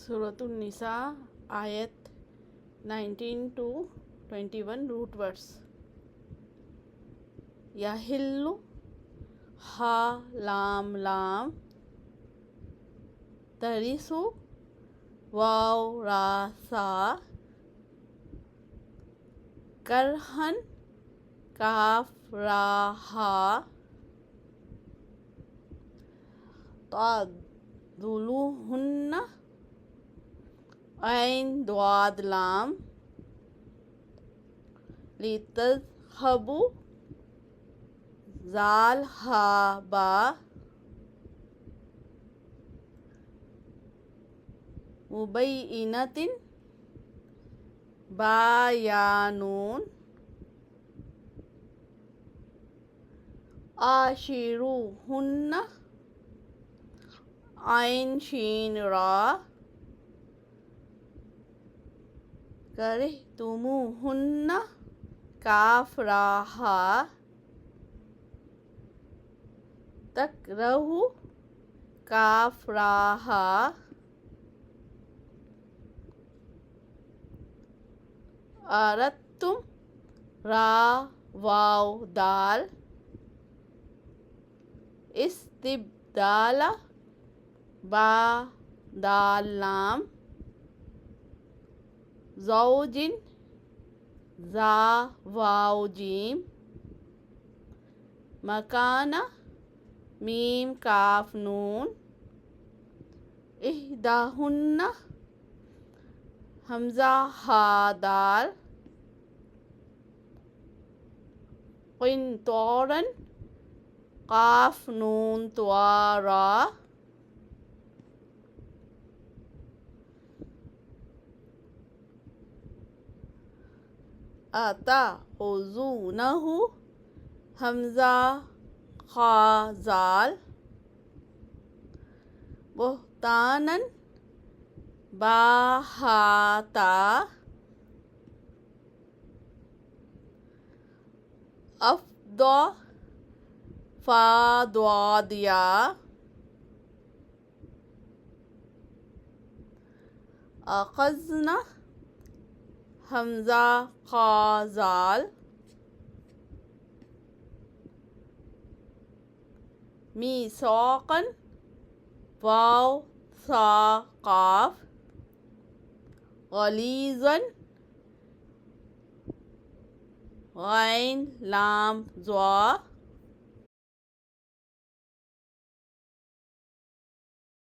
سورۃ النساء آیت 19 to 21 روٹ ورڈس. یحل ہا لام لام ترث واو را سا کرہن کاف را ہا تعضلوہن عین ضاد لام لتذہبوا ذال ہا با مبینۃ با یا نون عاشروہن عین شین را کرہتموہن کاف را ہا تکرہوا کاف را ہا اردتم را واو دال استبدال با دال لام زوج زا واو جیم مکان میم کاف نون احداہن حمزہ ہا دال قنطارا قاف نون طا را اتخذونہ حمزہ خا زال بہتانا با ہا تا افضا فا ضاد یا اخذنا حمزہ خا زال میثاقا واو ثا قاف غلیظا غین لام ضا